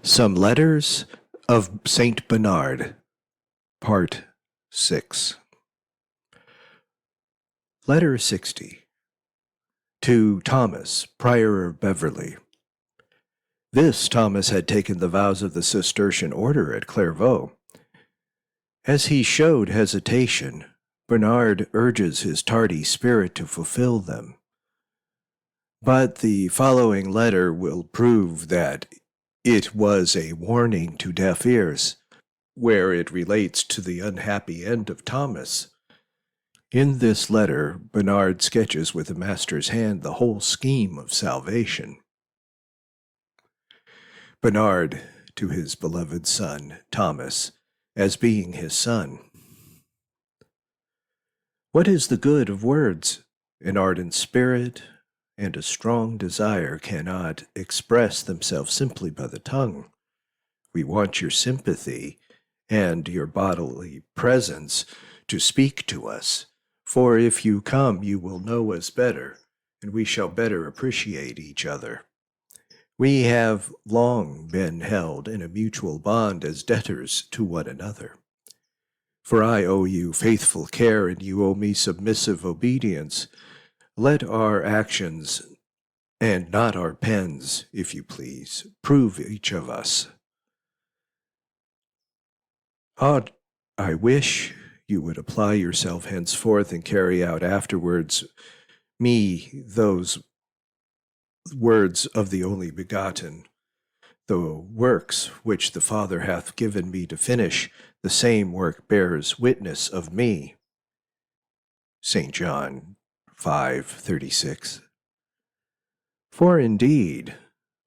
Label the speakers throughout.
Speaker 1: Some Letters of Saint Bernard, Part 6. Letter 60. To Thomas, Prior of Beverley. This Thomas had taken the vows of the Cistercian order at Clairvaux. As he showed hesitation, Bernard urges his tardy spirit to fulfill them. But the following letter will prove that it was a warning to deaf ears, where it relates to the unhappy end of Thomas. In this letter, Bernard sketches with the master's hand the whole scheme of salvation. Bernard to his beloved son, Thomas, as being his son. What is the good of words? An ardent spirit and a strong desire cannot express themselves simply by the tongue. We want your sympathy and your bodily presence to speak to us, for if you come, you will know us better, and we shall better appreciate each other. We have long been held in a mutual bond as debtors to one another. For I owe you faithful care, and you owe me submissive obedience. Let our actions, and not our pens, if you please, prove each of us. I wish you would apply yourself henceforth and carry out afterwards those words of the only begotten, the works which the Father hath given me to finish. The same work bears witness of me. St. John 5:36. For indeed,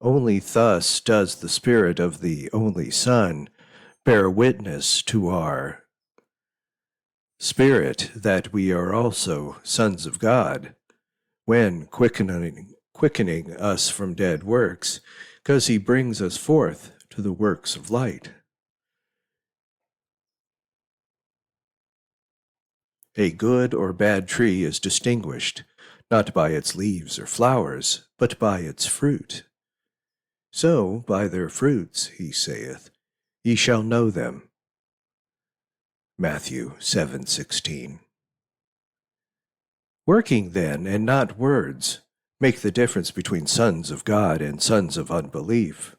Speaker 1: only thus does the Spirit of the only Son bear witness to our spirit that we are also sons of God, when quickening us from dead works, because he brings us forth to the works of light. A good or bad tree is distinguished, not by its leaves or flowers, but by its fruit. So by their fruits, he saith, ye shall know them. Matthew 7:16. Working then, and not words, make the difference between sons of God and sons of unbelief.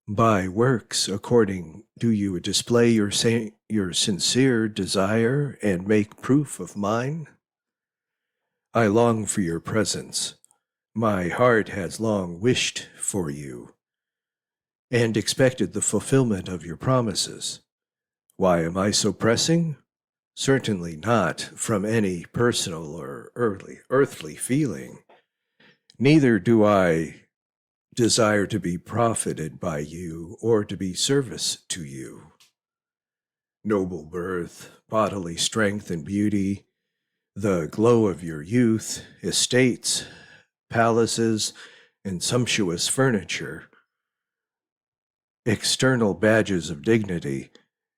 Speaker 1: By works, according do you display your sincere desire and make proof of mine? I long for your presence. My heart has long wished for you, and expected the fulfillment of your promises. Why am I so pressing? Certainly not from any personal or earthly feeling. Neither do I desire to be profited by you or to be service to you. Noble birth, bodily strength and beauty, the glow of your youth, estates, palaces, and sumptuous furniture, external badges of dignity,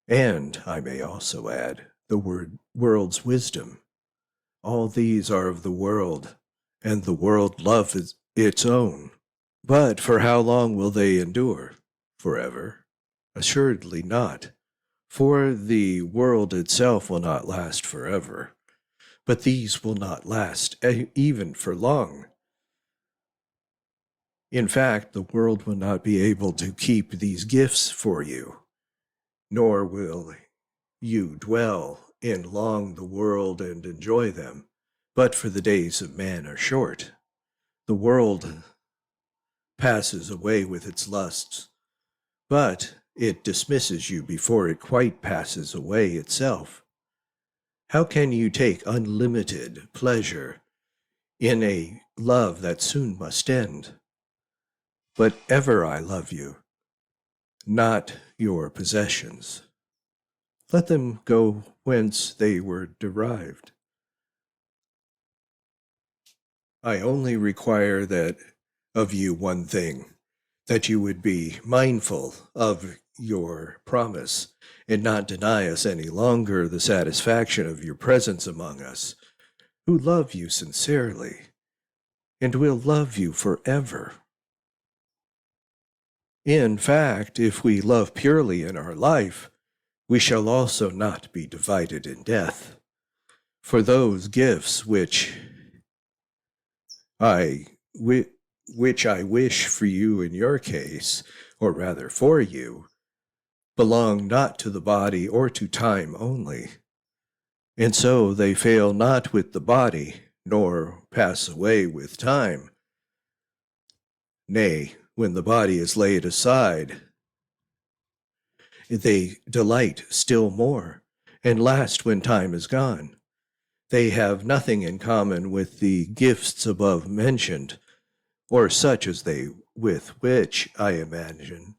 Speaker 1: and, I may also add, the world's wisdom. All these are of the world, and the world loves its own. But for how long will they endure? Forever? Assuredly not, for the world itself will not last forever. But these will not last even for long. In fact, the world will not be able to keep these gifts for you, nor will you dwell in long the world and enjoy them. But for the days of man are short. The world passes away with its lusts, but it dismisses you before it quite passes away itself. How can you take unlimited pleasure in a love that soon must end? But ever I love you, not your possessions. Let them go whence they were derived. I only require that of you one thing, that you would be mindful of your promise and not deny us any longer the satisfaction of your presence among us, who love you sincerely and will love you forever. In fact, if we love purely in our life, we shall also not be divided in death. For those gifts I which I wish for you in your case, or rather for you, belong not to the body or to time only. And so they fail not with the body, nor pass away with time. Nay, when the body is laid aside, they delight still more, and last when time is gone. They have nothing in common with the gifts above mentioned, or such as they with which, I imagine,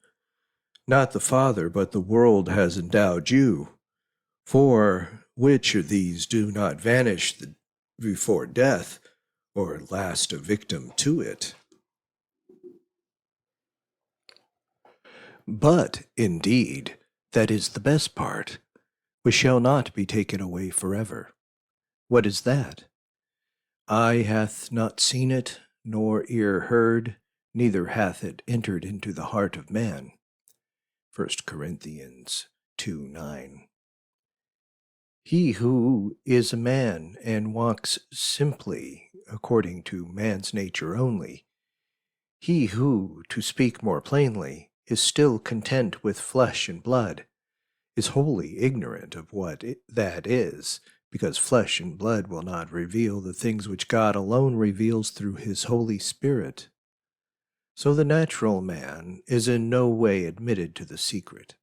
Speaker 1: not the Father but the world has endowed you, for which of these do not vanish before death, or last a victim to it. But, indeed, that is the best part, which shall not be taken away forever. What is that? Eye hath not seen it, nor ear heard, neither hath it entered into the heart of man. 1 Corinthians 2:9. He who is a man and walks simply according to man's nature only, he who, to speak more plainly, is still content with flesh and blood, is wholly ignorant of what that is, because flesh and blood will not reveal the things which God alone reveals through his Holy Spirit. So the natural man is in no way admitted to the secret.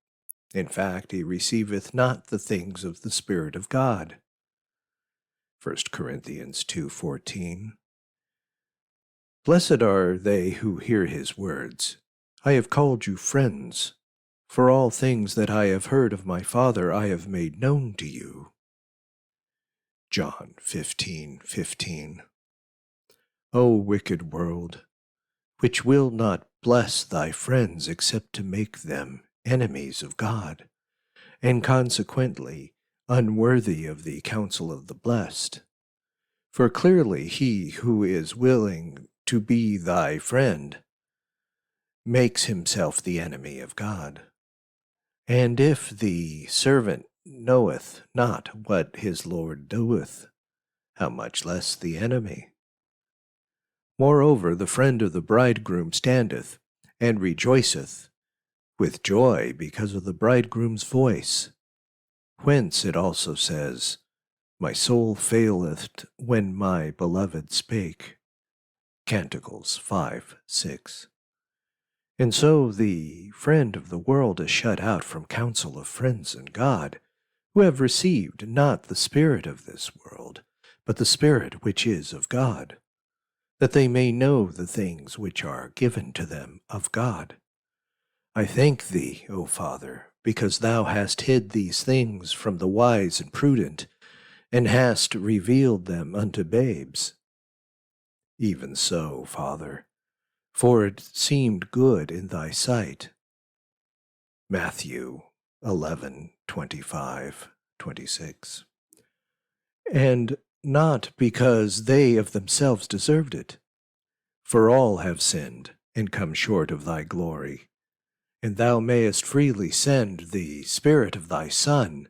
Speaker 1: In fact, he receiveth not the things of the Spirit of God. 1 Corinthians 2:14. Blessed are they who hear his words. I have called you friends, for all things that I have heard of my Father I have made known to you. John 15:15. O wicked world, which will not bless thy friends except to make them enemies of God, and consequently unworthy of the counsel of the blessed. For clearly he who is willing to be thy friend makes himself the enemy of God. And if the servant knoweth not what his Lord doeth, how much less the enemy? Moreover, the friend of the bridegroom standeth, and rejoiceth with joy because of the bridegroom's voice. Whence it also says, My soul faileth when my beloved spake. Canticles 5:6. And so the friend of the world is shut out from counsel of friends in God, who have received not the spirit of this world, but the Spirit which is of God, that they may know the things which are given to them of God. I thank thee, O Father, because thou hast hid these things from the wise and prudent, and hast revealed them unto babes. Even so, Father, for it seemed good in thy sight. Matthew 11:25-26. And not because they of themselves deserved it, for all have sinned and come short of thy glory. And thou mayest freely send the Spirit of thy Son,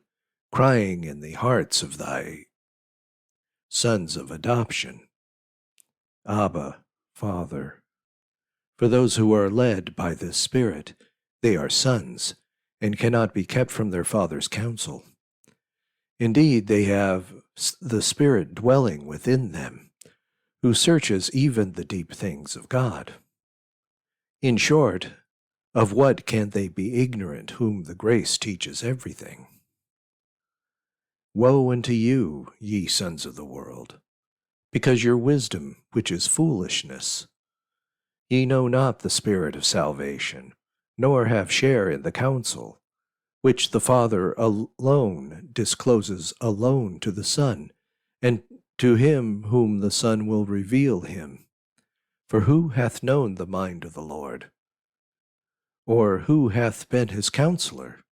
Speaker 1: crying in the hearts of thy sons of adoption, Abba, Father. For those who are led by this Spirit, they are sons, and cannot be kept from their Father's counsel. Indeed, they have the Spirit dwelling within them, who searches even the deep things of God. In short, of what can they be ignorant whom the grace teaches everything? Woe unto you, ye sons of the world, because your wisdom, which is foolishness. Ye know not the Spirit of salvation, nor have share in the counsel, which the Father alone discloses alone to the Son, and to him whom the Son will reveal him. For who hath known the mind of the Lord? Or who hath been his counselor?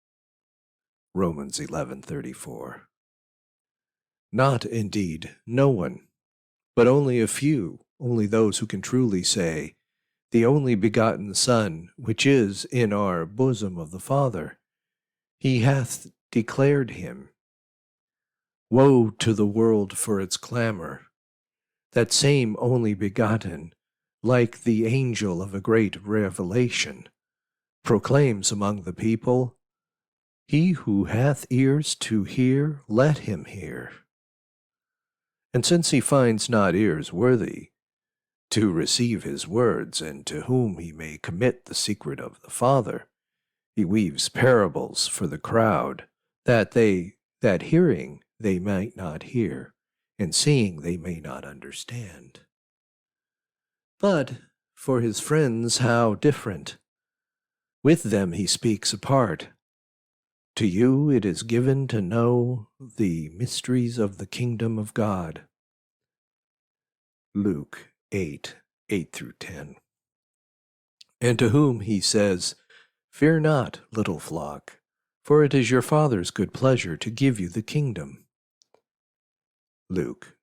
Speaker 1: Romans 11:34. Not, indeed, no one, but only a few, only those who can truly say, the only begotten Son, which is in our bosom of the Father. He hath declared him. Woe to the world for its clamor! That same only begotten, like the angel of a great revelation, proclaims among the people, He who hath ears to hear, let him hear. And since he finds not ears worthy to receive his words, and to whom he may commit the secret of the Father, he weaves parables for the crowd, that hearing they might not hear, and seeing they may not understand. But for his friends how different! With them he speaks apart. To you it is given to know the mysteries of the kingdom of God. Luke 8:8-10. And to whom he says, Fear not, little flock, for it is your Father's good pleasure to give you the kingdom. Luke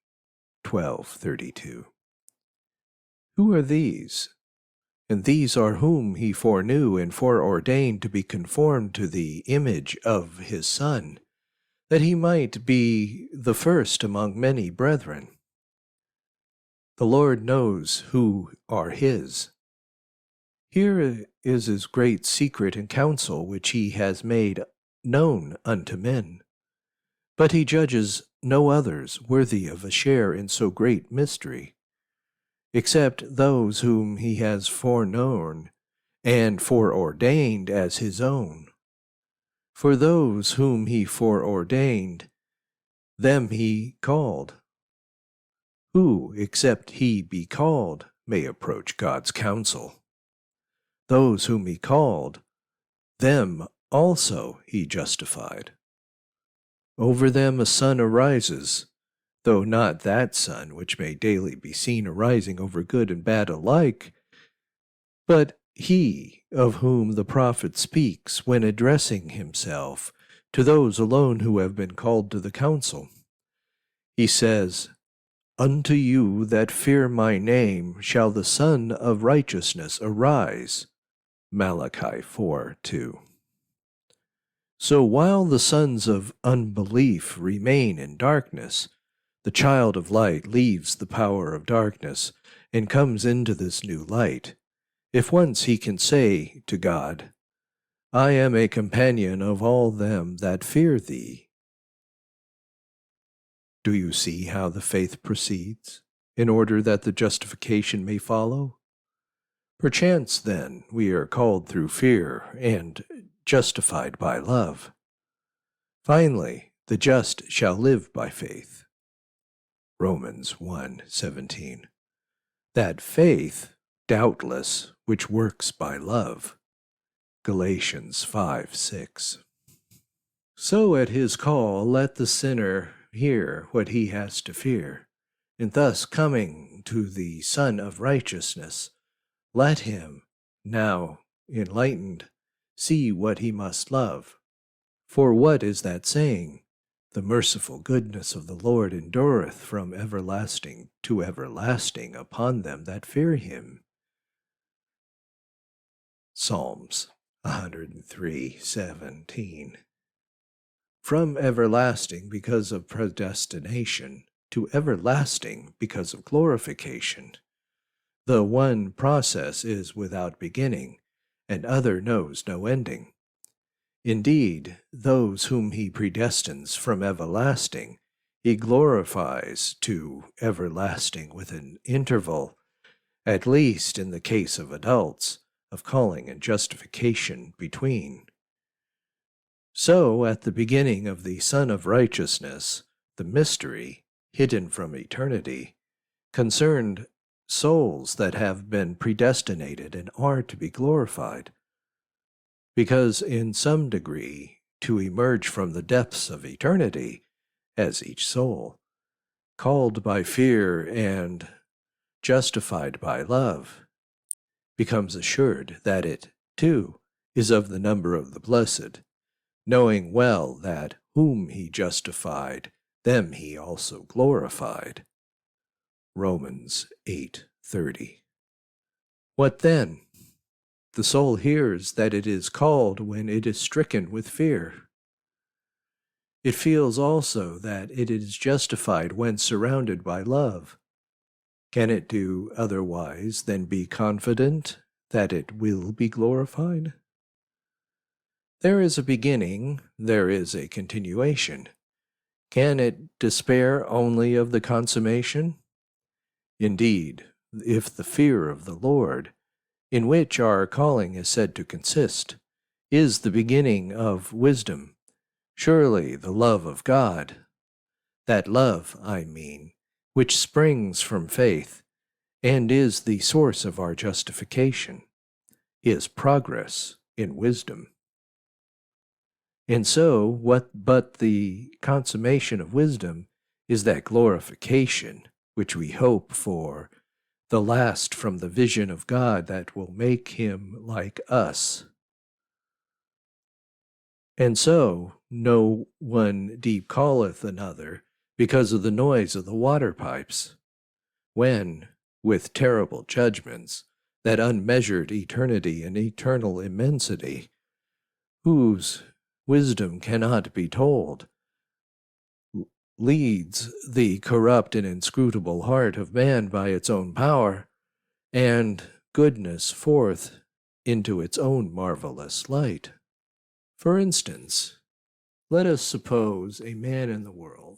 Speaker 1: 12:32. Who are these? And these are whom he foreknew and foreordained to be conformed to the image of his Son, that he might be the first among many brethren. The Lord knows who are his. Here is his great secret and counsel which he has made known unto men. But he judges no others worthy of a share in so great mystery, except those whom he has foreknown and foreordained as his own. For those whom he foreordained, them he called. Who, except he be called, may approach God's counsel? Those whom he called, them also he justified. Over them a sun arises, though not that sun which may daily be seen arising over good and bad alike, but he of whom the prophet speaks when addressing himself to those alone who have been called to the council. He says, Unto you that fear my name shall the Son of Righteousness arise. Malachi 4:2. So while the sons of unbelief remain in darkness, the child of light leaves the power of darkness and comes into this new light. If once he can say to God, I am a companion of all them that fear thee. Do you see how the faith proceeds, in order that the justification may follow? Perchance, then, we are called through fear and justified by love. Finally, the just shall live by faith. Romans 1:17. That faith, doubtless, which works by love. Galatians 5:6. So at his call let the sinner hear what he has to fear, and thus coming to the Son of Righteousness, let him, now enlightened, see what he must love. For what is that saying? The merciful goodness of the Lord endureth from everlasting to everlasting upon them that fear him. Psalms 103:17. From everlasting because of predestination to everlasting because of glorification. The one process is without beginning, and other knows no ending. Indeed, those whom he predestines from everlasting, he glorifies to everlasting with an interval, at least in the case of adults, of calling and justification between. So, at the beginning of the Son of Righteousness, the mystery, hidden from eternity, concerned souls that have been predestinated and are to be glorified, because in some degree to emerge from the depths of eternity, as each soul, called by fear and justified by love, becomes assured that it, too, is of the number of the blessed, knowing well that whom he justified, them he also glorified. Romans 8:30. What then? The soul hears that it is called when it is stricken with fear. It feels also that it is justified when surrounded by love. Can it do otherwise than be confident that it will be glorified? There is a beginning, there is a continuation. Can it despair only of the consummation? Indeed, if the fear of the Lord, in which our calling is said to consist, is the beginning of wisdom, surely the love of God, that love, I mean, which springs from faith, and is the source of our justification, is progress in wisdom. And so, what but the consummation of wisdom is that glorification which we hope for, the last from the vision of God that will make him like us. And so, no one deep calleth another because of the noise of the water pipes, when, with terrible judgments, that unmeasured eternity and eternal immensity, whose wisdom cannot be told, leads the corrupt and inscrutable heart of man by its own power and goodness forth into its own marvelous light. For instance, let us suppose a man in the world,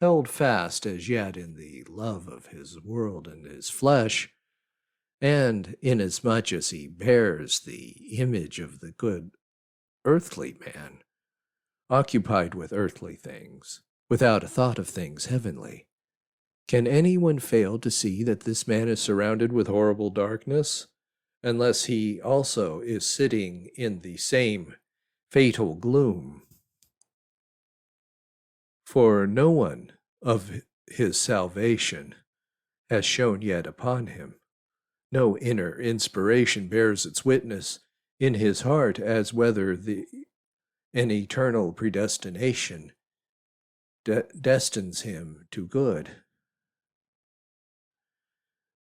Speaker 1: held fast as yet in the love of his world and his flesh, and inasmuch as he bears the image of the good earthly man, occupied with earthly things, without a thought of things heavenly. Can anyone fail to see that this man is surrounded with horrible darkness, unless he also is sitting in the same fatal gloom? For no one of his salvation has shone yet upon him. No inner inspiration bears its witness in his heart as whether an eternal predestination destines him to good.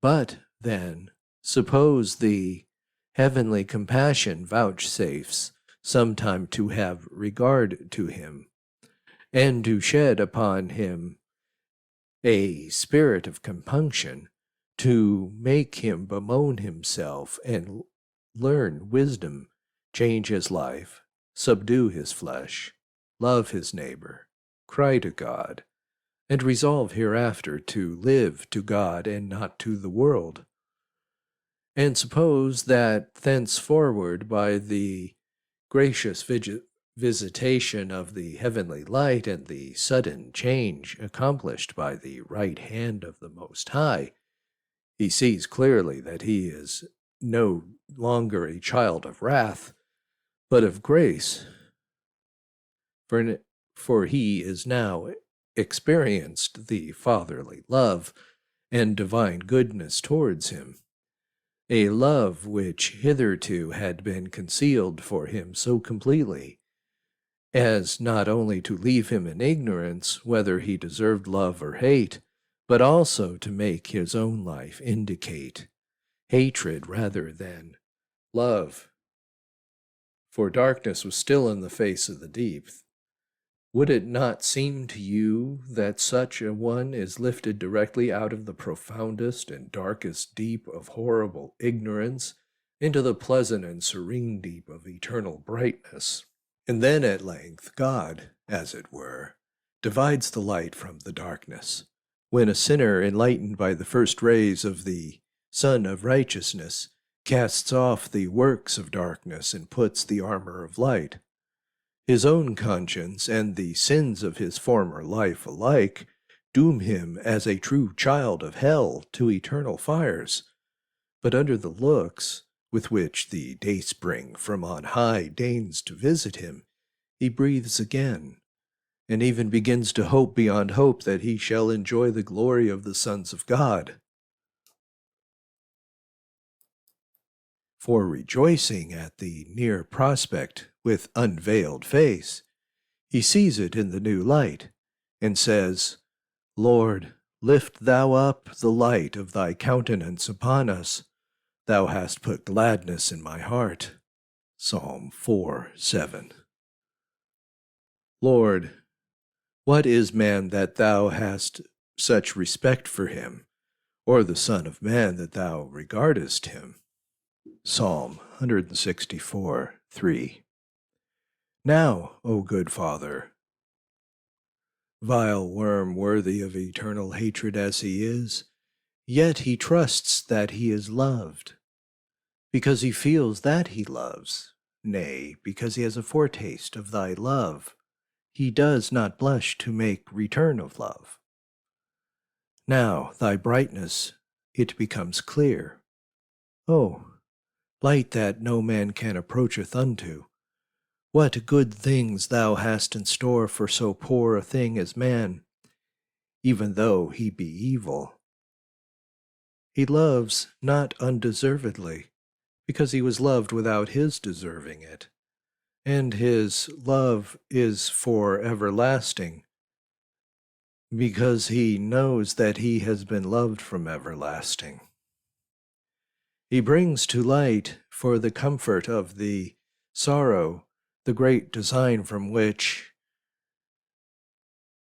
Speaker 1: But, then, suppose the heavenly compassion vouchsafes sometime to have regard to him, and to shed upon him a spirit of compunction, to make him bemoan himself and learn wisdom, change his life, subdue his flesh, love his neighbor, cry to God, and resolve hereafter to live to God and not to the world. And suppose that thenceforward, by the gracious visitation of the heavenly light and the sudden change accomplished by the right hand of the Most High, he sees clearly that he is no longer a child of wrath, but of grace, for he is now experienced the fatherly love and divine goodness towards him, a love which hitherto had been concealed for him so completely as not only to leave him in ignorance whether he deserved love or hate, but also to make his own life indicate hatred rather than love. For darkness was still in the face of the deep. Would it not seem to you that such a one is lifted directly out of the profoundest and darkest deep of horrible ignorance into the pleasant and serene deep of eternal brightness? And then at length God, as it were, divides the light from the darkness, when a sinner enlightened by the first rays of the Sun of Righteousness casts off the works of darkness and puts the armor of light. His own conscience and the sins of his former life alike doom him as a true child of hell to eternal fires. But under the looks with which the dayspring from on high deigns to visit him, he breathes again, and even begins to hope beyond hope that he shall enjoy the glory of the sons of God. For rejoicing at the near prospect with unveiled face, he sees it in the new light, and says, Lord, lift thou up the light of thy countenance upon us, Thou hast put gladness in my heart. Psalm 4:7. Lord, what is man that thou hast such respect for him, or the Son of Man that thou regardest him? Psalm 164:3. Now, O good Father, vile worm worthy of eternal hatred as he is, yet he trusts that he is loved, because he feels that he loves, nay, because he has a foretaste of thy love, he does not blush to make return of love. Now thy brightness, it becomes clear. Oh, light that no man can approacheth unto, what good things thou hast in store for so poor a thing as man, even though he be evil. He loves not undeservedly, because he was loved without his deserving it, and his love is for everlasting, because he knows that he has been loved from everlasting. He brings to light for the comfort of the sorrow the great design from which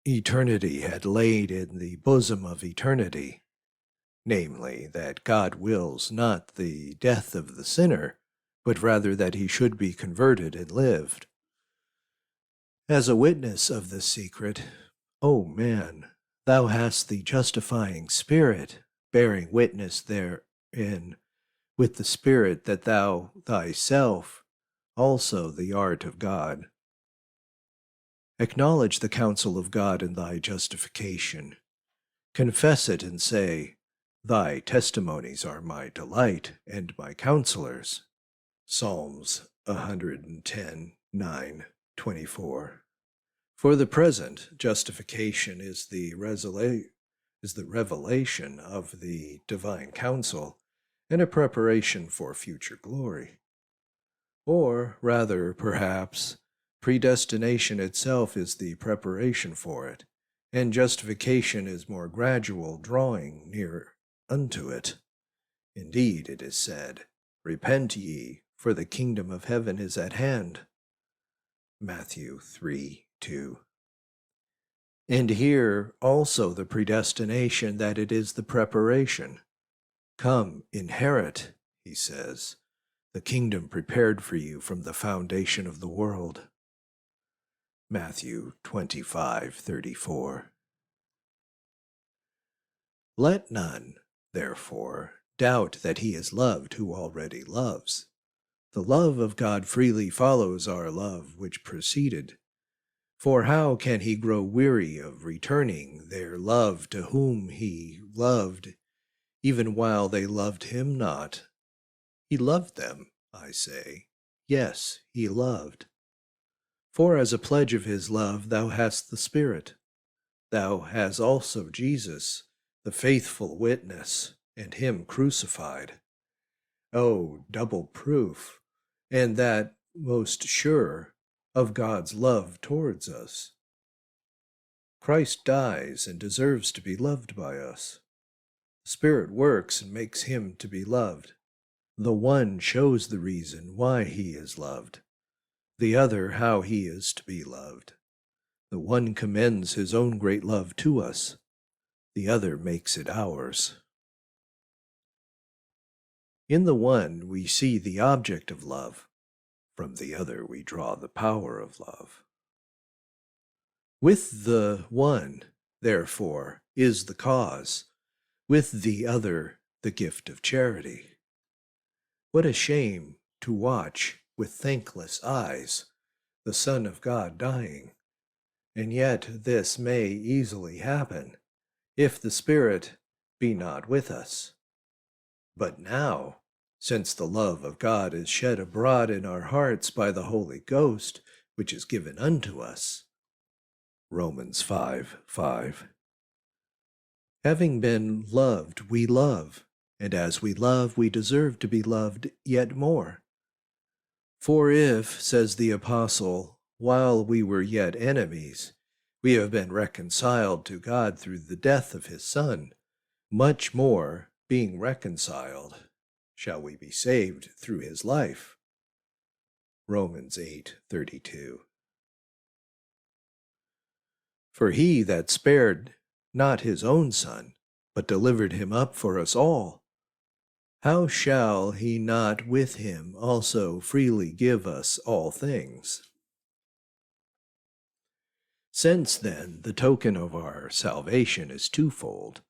Speaker 1: eternity had laid in the bosom of eternity, namely, that God wills not the death of the sinner, but rather that he should be converted and lived. As a witness of this secret, O man, thou hast the justifying Spirit, bearing witness therein with the Spirit that thou thyself also the art of God. Acknowledge the counsel of God in thy justification. Confess it and say, Thy testimonies are my delight and my counselors. Psalms 110:9-24. For the present, justification is the revelation of the divine counsel and a preparation for future glory. Or rather, perhaps, predestination itself is the preparation for it, and justification is more gradual drawing near unto it. Indeed, it is said, Repent ye, for the kingdom of heaven is at hand. Matthew 3:2. And here also the predestination that it is the preparation. Come, inherit, he says, the kingdom prepared for you from the foundation of the world. Matthew 25:34. Let none, therefore, doubt that he is loved who already loves. The love of God freely follows our love which preceded. For how can he grow weary of returning their love to whom he loved, even while they loved him not? He loved them, I say. Yes, he loved. For as a pledge of his love thou hast the Spirit. Thou hast also Jesus, the faithful witness, and him crucified. O double proof, and that most sure, of God's love towards us. Christ dies and deserves to be loved by us. The Spirit works and makes him to be loved. The one shows the reason why he is loved, the other how he is to be loved. The one commends his own great love to us, the other makes it ours. In the one we see the object of love, from the other we draw the power of love. With the one, therefore, is the cause, with the other the gift of charity. What a shame to watch with thankless eyes the Son of God dying, and yet this may easily happen, if the Spirit be not with us. But now, since the love of God is shed abroad in our hearts by the Holy Ghost, which is given unto us, Romans 5:5. Having been loved, we love, and as we love, we deserve to be loved yet more. For if, says the Apostle, while we were yet enemies, we have been reconciled to God through the death of his Son, much more, being reconciled, shall we be saved through his life. Romans 8:32. For he that spared not his own Son, but delivered him up for us all, how shall he not with him also freely give us all things? Since then the token of our salvation is twofold,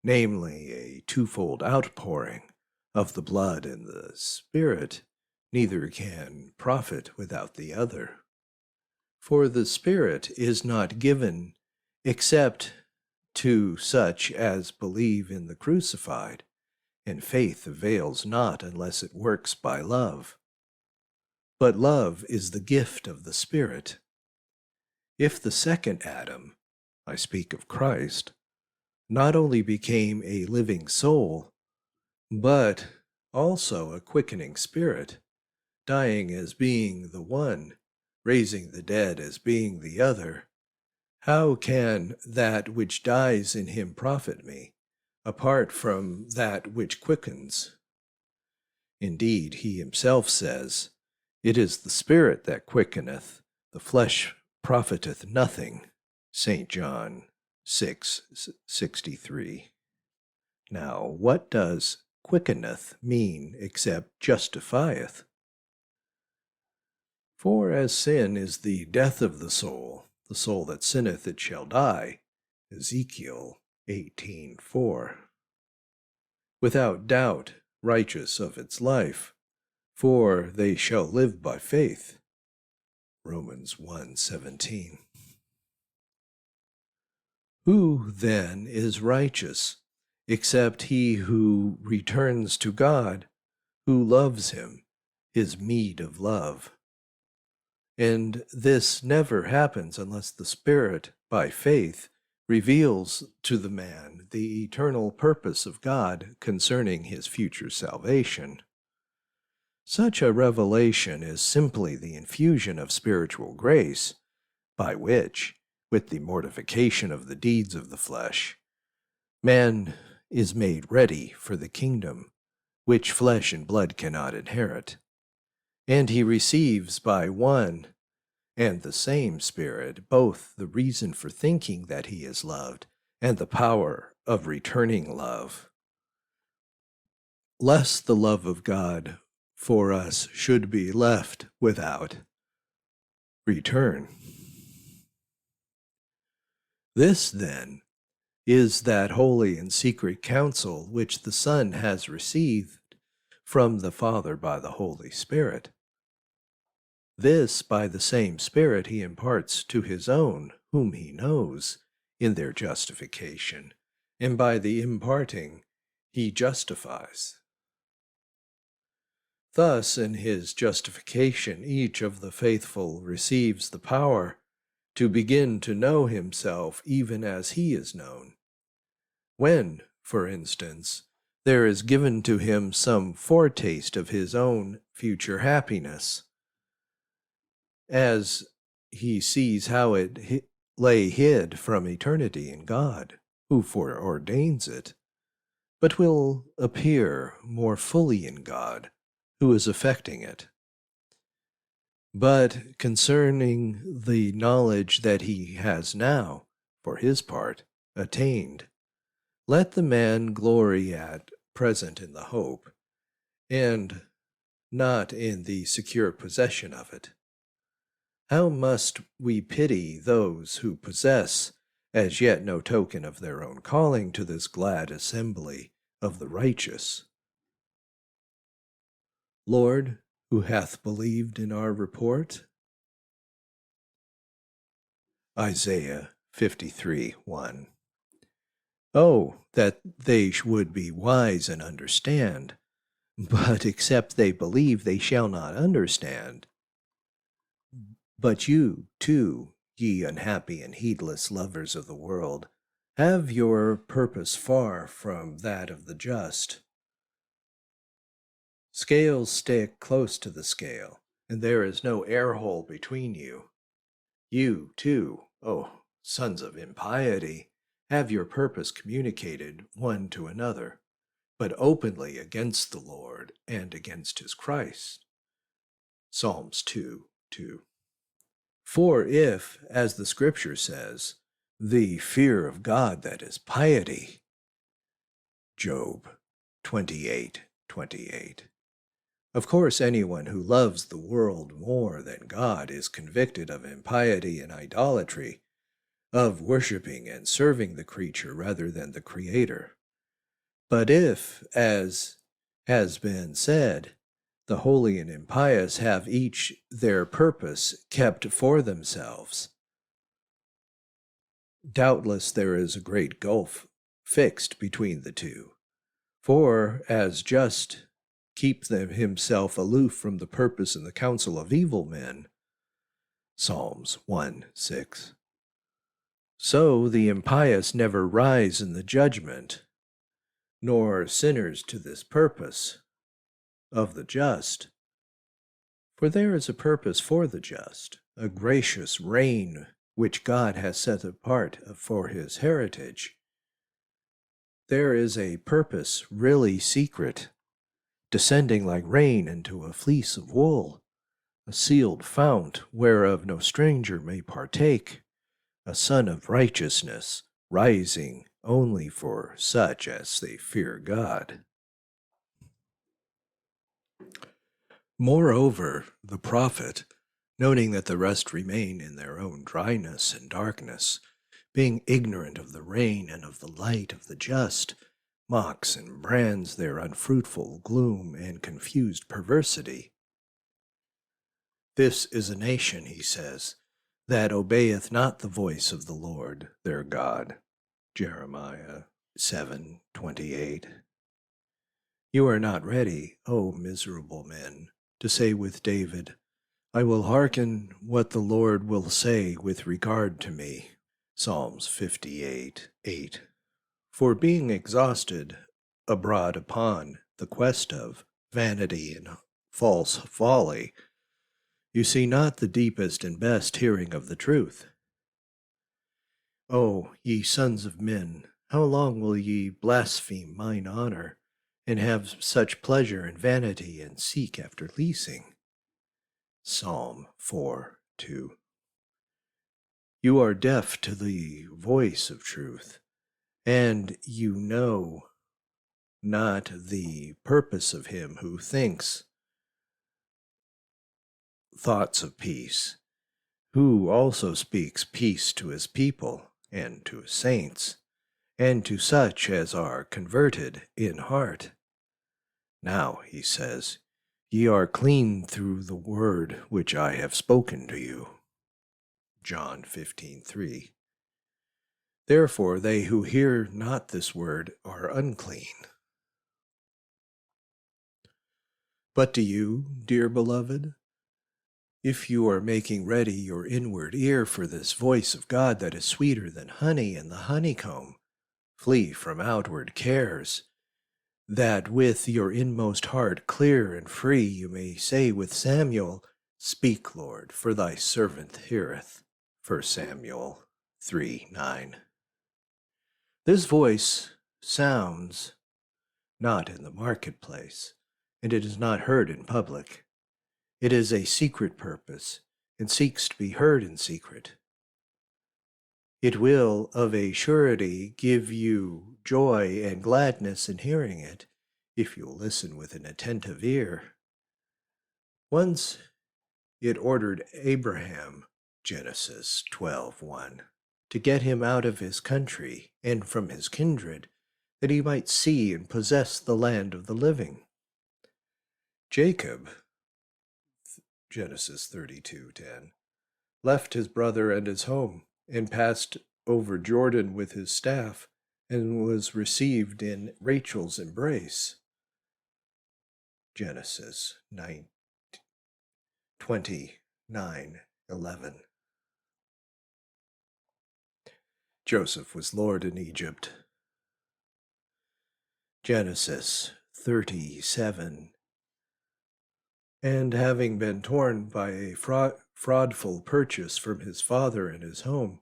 Speaker 1: namely a twofold outpouring of the blood and the Spirit, neither can profit without the other. For the Spirit is not given except to such as believe in the crucified, and faith avails not unless it works by love. But love is the gift of the Spirit. If the second Adam, I speak of Christ, not only became a living soul, but also a quickening spirit, dying as being the one, raising the dead as being the other, how can that which dies in him profit me, apart from that which quickens? Indeed, he himself says, "It is the Spirit that quickeneth, the flesh profiteth nothing." St. John 6:63. Now, what does quickeneth mean except justifieth? For as sin is the death of the soul that sinneth it shall die, Ezekiel 18:4. Without doubt, righteous of its life, for they shall live by faith, Romans 1:17. Who then is righteous, except he who returns to God, who loves him, his meed of love? And this never happens unless the Spirit, by faith, reveals to the man the eternal purpose of God concerning his future salvation. Such a revelation is simply the infusion of spiritual grace, by which, with the mortification of the deeds of the flesh, man is made ready for the kingdom, which flesh and blood cannot inherit. And he receives by one and the same Spirit both the reason for thinking that he is loved and the power of returning love. Lest the love of God for us should be left without return. This, then, is that holy and secret counsel which the Son has received from the Father by the Holy Spirit. This by the same Spirit he imparts to his own, whom he knows, in their justification, and by the imparting he justifies. Thus, in his justification, each of the faithful receives the power to begin to know himself even as he is known. When, for instance, there is given to him some foretaste of his own future happiness, as he sees how it lay hid from eternity in God, who foreordains it, but will appear more fully in God, who is effecting it. But concerning the knowledge that he has now, for his part, attained, let the man glory at present in the hope, and not in the secure possession of it. How must we pity those who possess as yet no token of their own calling to this glad assembly of the righteous? Lord, who hath believed in our report? Isaiah 53:1. Oh, that they would be wise and understand, but except they believe, they shall not understand. But you, too, ye unhappy and heedless lovers of the world, have your purpose far from that of the just. Scales stick close to the scale, and there is no air hole between you. You, too, O sons of impiety, have your purpose communicated one to another. but openly against the Lord and against his Christ. Psalms 2:2. For if, as the Scripture says, the fear of God that is piety, Job 28:28. Of course, anyone who loves the world more than God is convicted of impiety and idolatry, of worshiping and serving the creature rather than the Creator. But if, as has been said, the holy and impious have each their purpose kept for themselves, doubtless there is a great gulf fixed between the two. For as just keep himself aloof from the purpose and the counsel of evil men, Psalms 1:6, so the impious never rise in the judgment, nor sinners to this purpose of the just. For there is a purpose for the just, a gracious reign which God has set apart for his heritage. There is a purpose really secret, descending like rain into a fleece of wool, a sealed fount whereof no stranger may partake, a sun of righteousness rising only for such as they fear God. Moreover, the prophet, noting that the rest remain in their own dryness and darkness, being ignorant of the rain and of the light of the just, mocks and brands their unfruitful gloom and confused perversity. This is a nation, he says, that obeyeth not the voice of the Lord their God. Jeremiah 7:28. You are not ready, O miserable men, to say with David, I will hearken what the Lord will say with regard to me. Psalms 58:8. For being exhausted abroad upon the quest of vanity and false folly, you see not the deepest and best hearing of the truth. O ye sons of men, how long will ye blaspheme mine honor, and have such pleasure in vanity, and seek after leasing? Psalm 4:2. You are deaf to the voice of truth, and you know not the purpose of him who thinks thoughts of peace, who also speaks peace to his people and to his saints, and to such as are converted in heart. Now, he says, ye are clean through the word which I have spoken to you. John 15:3. Therefore they who hear not this word are unclean. But do you, dear beloved, if you are making ready your inward ear for this voice of God that is sweeter than honey and the honeycomb, flee from outward cares, that with your inmost heart clear and free you may say with Samuel, Speak, Lord, for thy servant heareth. 1 Samuel 3:9. This voice sounds not in the marketplace, and it is not heard in public. It is a secret purpose, and seeks to be heard in secret. It will of a surety give you joy and gladness in hearing it, if you'll listen with an attentive ear. Once it ordered Abraham, Genesis 12:1, to get him out of his country and from his kindred, that he might see and possess the land of the living. Jacob, Genesis 32:10, left his brother and his home, and passed over Jordan with his staff, and was received in Rachel's embrace. Genesis 29:11. Joseph was Lord in Egypt. Genesis 37. And having been torn by a fraudful purchase from his father and his home,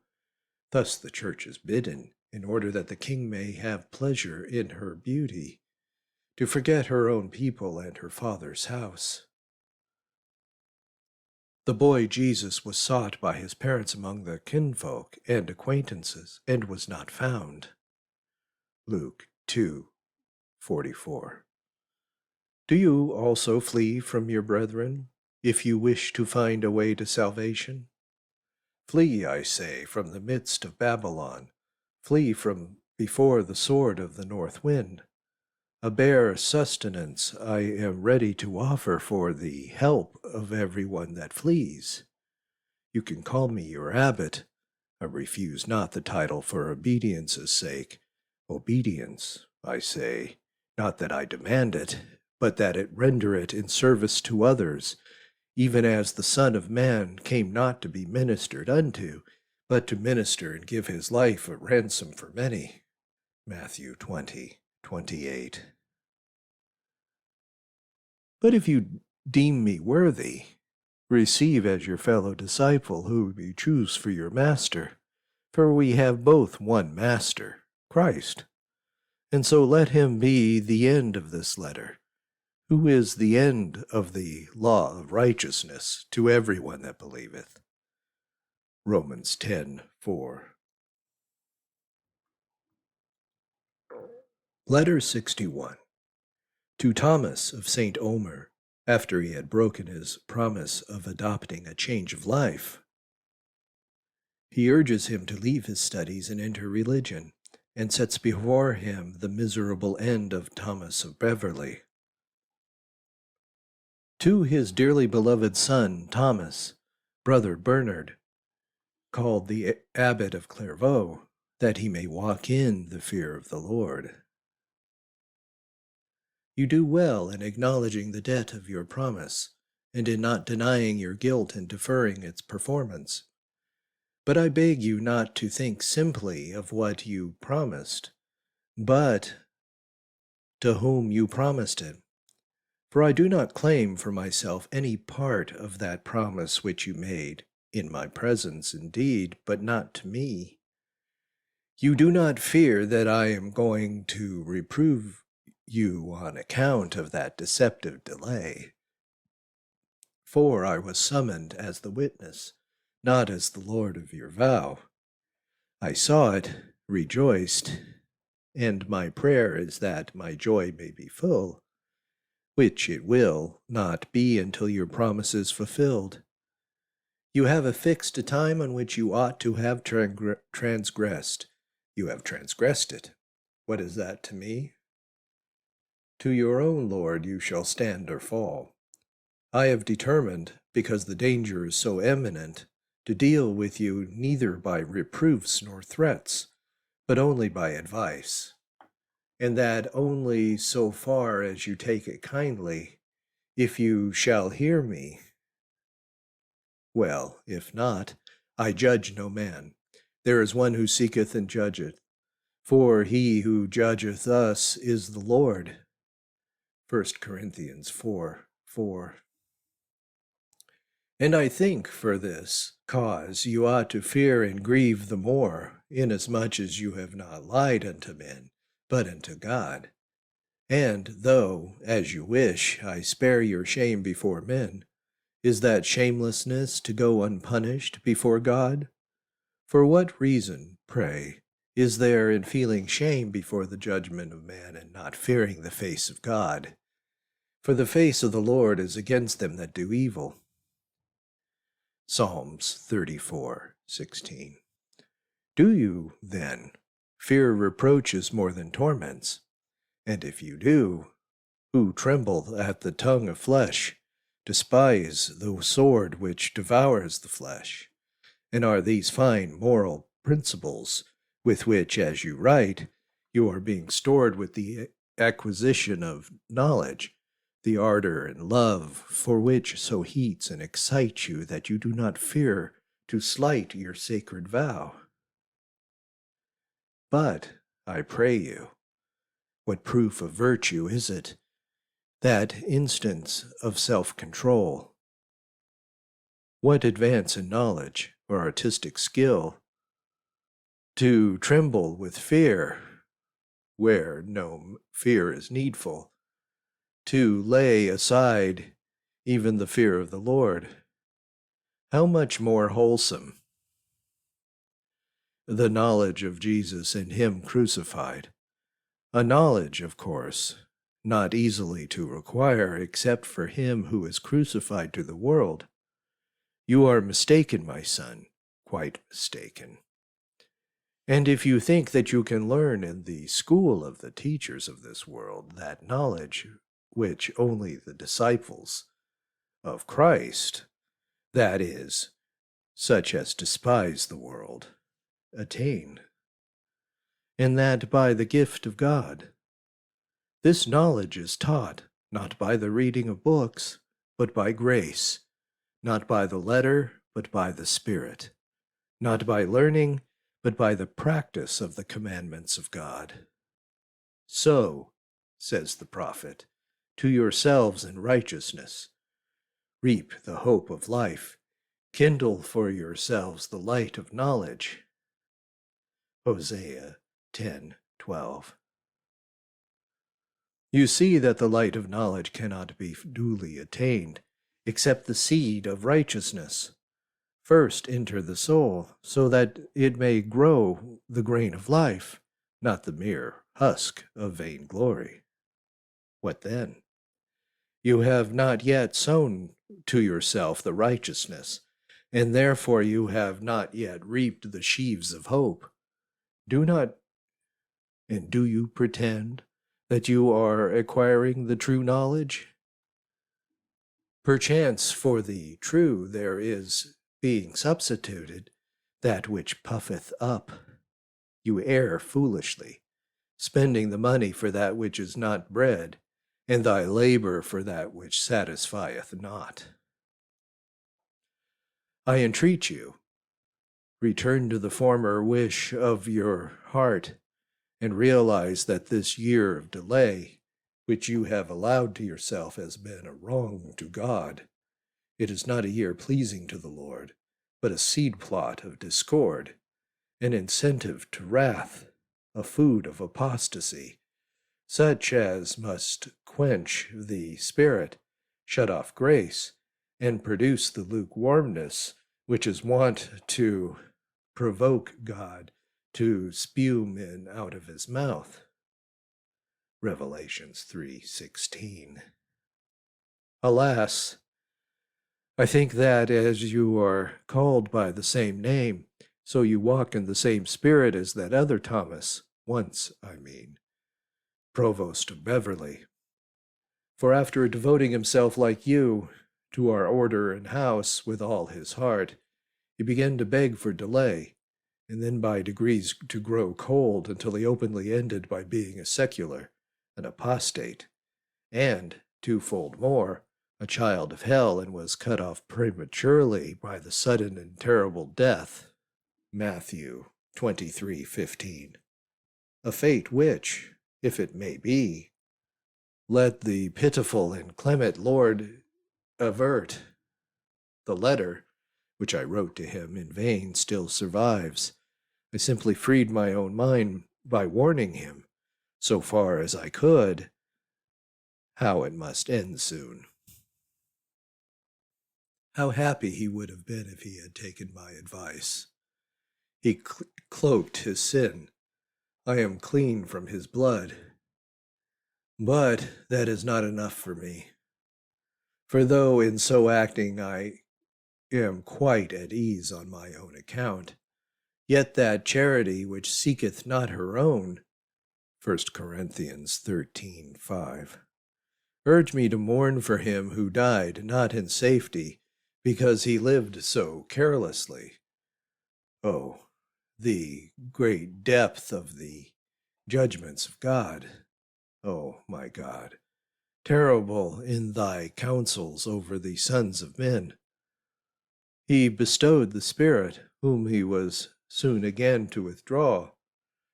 Speaker 1: thus the church is bidden, in order that the king may have pleasure in her beauty. to forget her own people and her father's house. The boy Jesus was sought by his parents among the kinfolk and acquaintances, and was not found. Luke 2:44. Do you also flee from your brethren, if you wish to find a way to salvation? Flee, I say, from the midst of Babylon. Flee from before the sword of the north wind. A bare sustenance I am ready to offer for the help of everyone that flees. You can call me your abbot. I refuse not the title for obedience's sake. Obedience, I say, not that I demand it, but that it render it in service to others, even as the Son of Man came not to be ministered unto, but to minister and give his life a ransom for many. Matthew 20:28. But if you deem me worthy, receive as your fellow disciple whom you choose for your master, for we have both one master, Christ. And so let him be the end of this letter, who is the end of the law of righteousness to everyone that believeth. Romans 10:4. Letter 61. To Thomas of St. Omer, after he had broken his promise of adopting a change of life. He urges him to leave his studies and enter religion, and sets before him the miserable end of Thomas of Beverley. To his dearly beloved son, Thomas, brother Bernard, called the abbot of Clairvaux, that he may walk in the fear of the Lord. You do well in acknowledging the debt of your promise, and in not denying your guilt and deferring its performance. But I beg you not to think simply of what you promised, but to whom you promised it. For I do not claim for myself any part of that promise which you made, in my presence indeed, but not to me. You do not fear that I am going to reprove you on account of that deceptive delay. For I was summoned as the witness, not as the Lord of your vow. I saw it, rejoiced, and my prayer is that my joy may be full, which it will not be until your promise is fulfilled. You have affixed a time on which you ought to have transgressed. You have transgressed it. What is that to me? To your own Lord you shall stand or fall. I have determined, because the danger is so imminent, to deal with you neither by reproofs nor threats, but only by advice, and that only so far as you take it kindly. If you shall hear me, well, if not, I judge no man. There is one who seeketh and judgeth, for he who judgeth us is the Lord. 1 Corinthians 4:4. And I think for this cause you ought to fear and grieve the more, inasmuch as you have not lied unto men, but unto God. And though, as you wish, I spare your shame before men, is that shamelessness to go unpunished before God? For what reason, pray, is there in feeling shame before the judgment of man and not fearing the face of God? For the face of the Lord is against them that do evil. Psalms 34:16. Do you, then, fear reproaches more than torments? And if you do, who tremble at the tongue of flesh, despise the sword which devours the flesh? And are these fine moral principles, with which, as you write, you are being stored with the acquisition of knowledge, the ardor and love for which so heats and excites you that you do not fear to slight your sacred vow? But, I pray you, what proof of virtue is it, that instance of self-control? What advance in knowledge or artistic skill? To tremble with fear, where no fear is needful, to lay aside even the fear of the Lord, how much more wholesome the knowledge of Jesus and Him crucified, a knowledge, of course, not easily to acquire except for him who is crucified to the world. You are mistaken, my son, quite mistaken. And if you think that you can learn in the school of the teachers of this world that knowledge which only the disciples of Christ, that is, such as despise the world, attain, and that by the gift of God, this knowledge is taught not by the reading of books, but by grace, not by the letter, but by the Spirit, not by learning, but by the practice of the commandments of God. So, says the prophet, to yourselves in righteousness, reap the hope of life, kindle for yourselves the light of knowledge. Hosea 10:12. You see that the light of knowledge cannot be duly attained, except the seed of righteousness first enter the soul, so that it may grow the grain of life, not the mere husk of vainglory. What then? You have not yet sown to yourself the righteousness, and therefore you have not yet reaped the sheaves of hope. Do you pretend that you are acquiring the true knowledge? Perchance for the true there is being substituted that which puffeth up. You err foolishly, spending the money for that which is not bread, and thy labor for that which satisfieth not. I entreat you, return to the former wish of your heart, and realize that this year of delay, which you have allowed to yourself, has been a wrong to God. It is not a year pleasing to the Lord, but a seed plot of discord, an incentive to wrath, a food of apostasy, such as must quench the spirit, shut off grace, and produce the lukewarmness which is wont to provoke God to spew men out of his mouth. Revelations 3:16. Alas, I think that as you are called by the same name, so you walk in the same spirit as that other Thomas, Provost of Beverly. For after devoting himself like you to our order and house with all his heart, he began to beg for delay, and then by degrees to grow cold until he openly ended by being a secular, an apostate, and, twofold more, a child of hell, and was cut off prematurely by the sudden and terrible death. Matthew 23:15. A fate which, if it may be, let the pitiful and clement Lord avert. The letter, which I wrote to him in vain, still survives. I simply freed my own mind by warning him, so far as I could, how it must end soon. How happy he would have been if he had taken my advice. He cloaked his sin. I am clean from his blood. But that is not enough for me. For though in so acting I am quite at ease on my own account, yet that charity which seeketh not her own, 1 Corinthians 13:5, urge me to mourn for him who died not in safety, because he lived so carelessly. Oh, the great depth of the judgments of God! Oh, my God, terrible in thy counsels over the sons of men. He bestowed the Spirit, whom he was soon again to withdraw,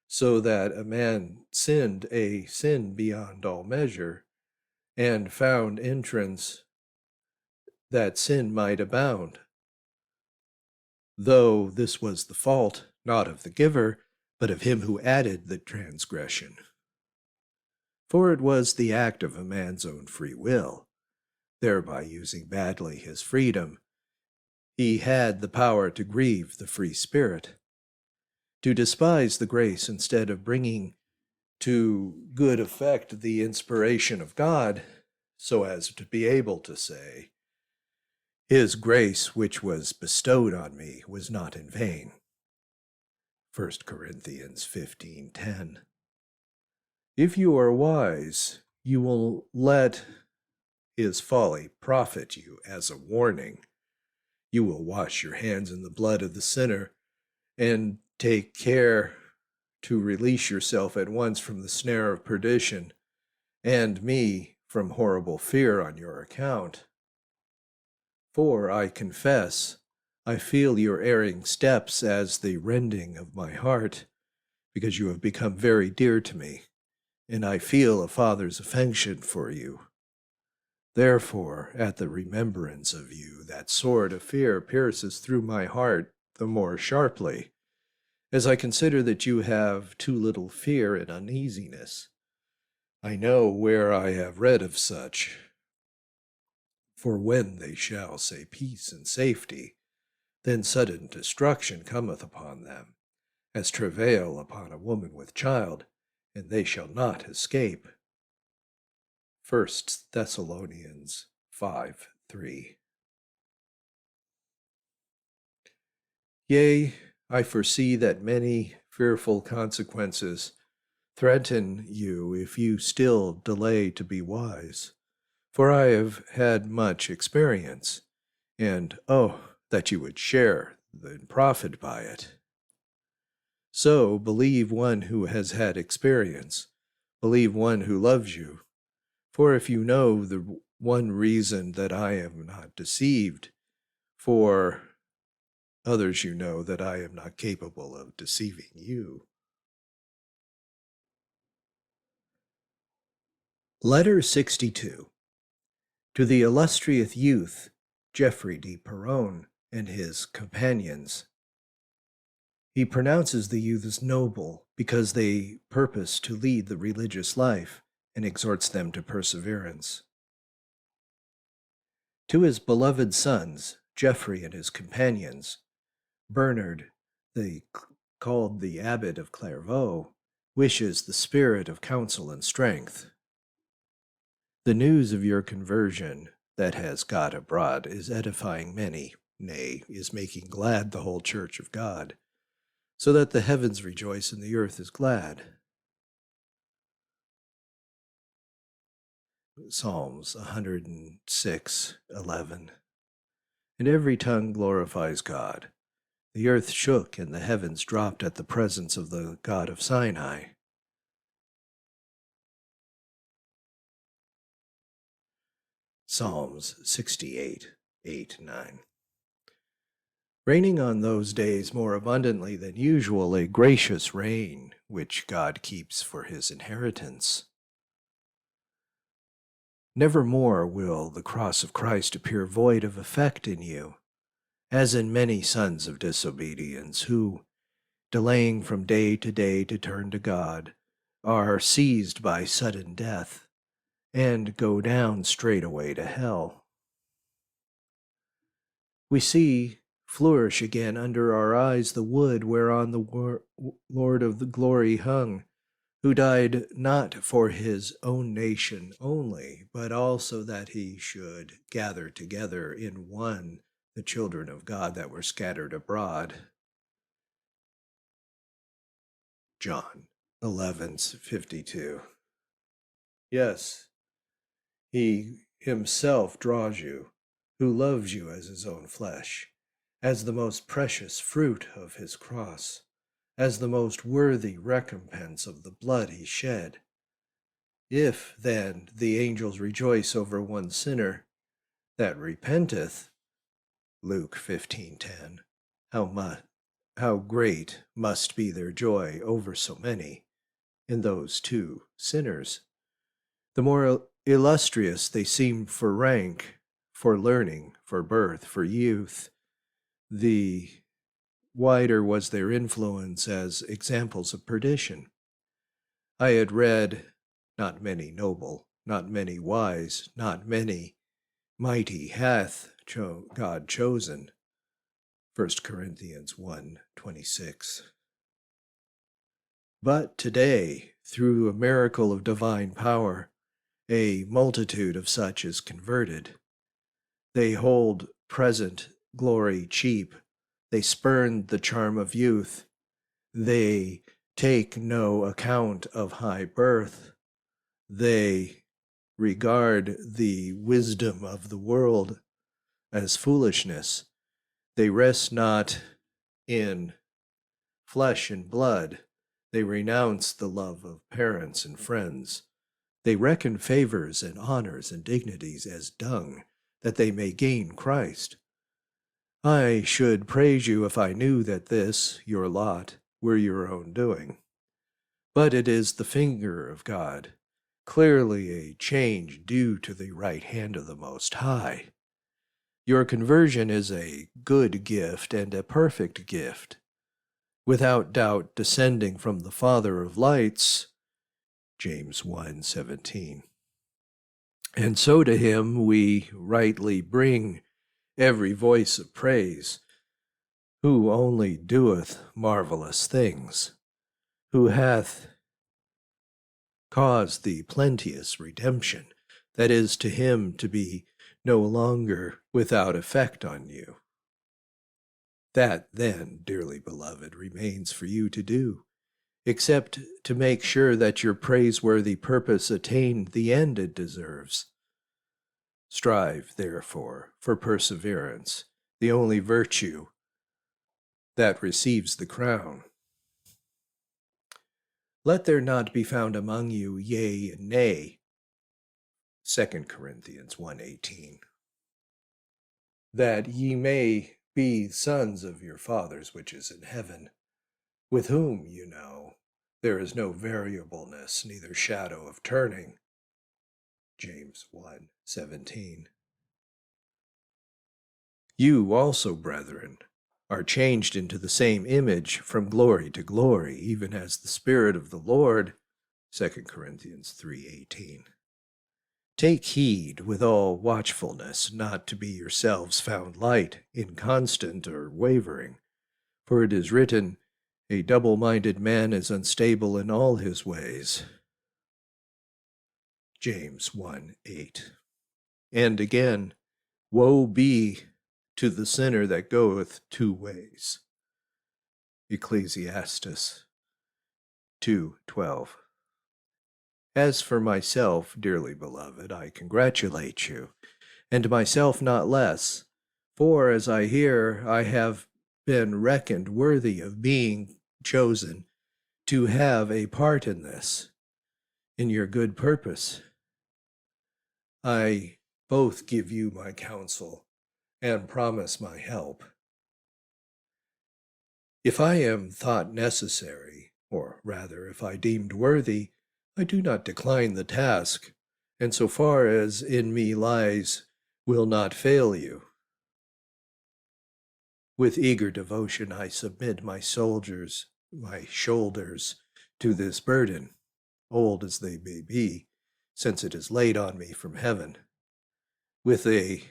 Speaker 1: so that a man sinned a sin beyond all measure, and found entrance that sin might abound. Though this was the fault, not of the giver, but of him who added the transgression. For it was the act of a man's own free will, thereby using badly his freedom. He had the power to grieve the free spirit, to despise the grace instead of bringing to good effect the inspiration of God, so as to be able to say, His grace which was bestowed on me was not in vain. 1 Corinthians 15:10. If you are wise, you will let his folly profit you as a warning. You will wash your hands in the blood of the sinner and take care to release yourself at once from the snare of perdition, and me from horrible fear on your account. For I confess, I feel your erring steps as the rending of my heart, because you have become very dear to me, and I feel a father's affection for you. Therefore, at the remembrance of you, that sword of fear pierces through my heart the more sharply, as I consider that you have too little fear and uneasiness. I know where I have read of such. For when they shall say peace and safety, then sudden destruction cometh upon them, as travail upon a woman with child, and they shall not escape. 1 Thessalonians 5:3. Yea, I foresee that many fearful consequences threaten you if you still delay to be wise. For I have had much experience, and that you would share and profit by it. So believe one who has had experience, believe one who loves you. For if you know the one reason that I am not deceived, for others you know that I am not capable of deceiving you. Letter 62. To the illustrious youth, Geoffrey de Perron, and his companions. He pronounces the youth as noble because they purpose to lead the religious life, and exhorts them to perseverance. To his beloved sons, Geoffrey and his companions, Bernard, called the Abbot of Clairvaux, wishes the spirit of counsel and strength. The news of your conversion that has got abroad is edifying many, nay, is making glad the whole church of God, so that the heavens rejoice and the earth is glad. Psalms 106:11. And every tongue glorifies God. The earth shook and the heavens dropped at the presence of the God of Sinai. Psalms 68:8-9. Raining on those days more abundantly than usual, a gracious rain, which God keeps for his inheritance. Never more will the cross of Christ appear void of effect in you, as in many sons of disobedience, who, delaying from day to day to turn to God, are seized by sudden death, and go down straightway to hell. We see flourish again under our eyes the wood whereon the Lord of the glory hung, who died not for his own nation only, but also that he should gather together in one the children of God that were scattered abroad. John 11:52. Yes, he himself draws you, who loves you as his own flesh, as the most precious fruit of his cross, as the most worthy recompense of the blood he shed. If, then, the angels rejoice over one sinner that repenteth, Luke 15:10, how great must be their joy over so many, in those two sinners. The more illustrious they seem for rank, for learning, for birth, for youth, the wider was their influence as examples of perdition. I had read not many noble, not many wise, not many mighty hath God chosen. 1 Corinthians 1:26. But today, through a miracle of divine power, a multitude of such is converted. They hold present glory cheap. They spurn the charm of youth. They take no account of high birth. They regard the wisdom of the world as foolishness. They rest not in flesh and blood. They renounce the love of parents and friends. They reckon favors and honors and dignities as dung, that they may gain Christ. I should praise you if I knew that this, your lot, were your own doing. But it is the finger of God, clearly a change due to the right hand of the Most High. Your conversion is a good gift and a perfect gift, without doubt descending from the Father of lights, James 1:17. And so to him we rightly bring every voice of praise, who only doeth marvelous things, who hath caused the plenteous redemption, that is to him to be no longer without effect on you. That then, dearly beloved, remains for you to do, except to make sure that your praiseworthy purpose attained the end it deserves. Strive, therefore, for perseverance, the only virtue that receives the crown. Let there not be found among you yea and nay, 2 Corinthians 1:18, that ye may be sons of your fathers which is in heaven, with whom, you know, there is no variableness, neither shadow of turning. James 1:17. You also, brethren, are changed into the same image from glory to glory, even as the Spirit of the Lord, 2 Corinthians 3:18. Take heed with all watchfulness not to be yourselves found light, inconstant, or wavering. For it is written, a double-minded man is unstable in all his ways. James 1:8. And again, woe be to the sinner that goeth two ways. Ecclesiastes 2:12. As for myself, dearly beloved, I congratulate you, and myself not less, for as I hear, I have been reckoned worthy of being chosen to have a part in this, in your good purpose. I both give you my counsel and promise my help. If I am thought necessary, or rather if I deemed worthy, I do not decline the task, and so far as in me lies, will not fail you. With eager devotion I submit my shoulders to this burden, old as they may be, since it is laid on me from heaven, with a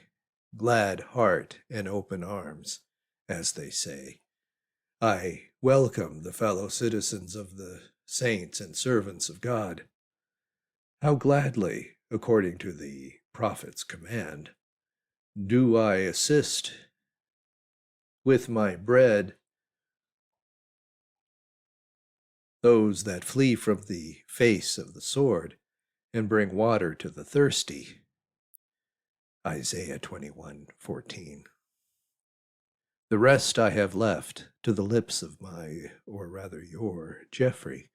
Speaker 1: glad heart and open arms, as they say. I welcome the fellow citizens of the saints and servants of God. How gladly, according to the prophet's command, do I assist with my bread those that flee from the face of the sword, and bring water to the thirsty. Isaiah 21:14. The rest I have left to the lips of my, or rather your, Geoffrey.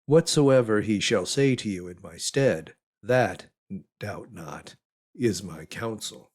Speaker 1: Whatsoever he shall say to you in my stead, that, doubt not, is my counsel.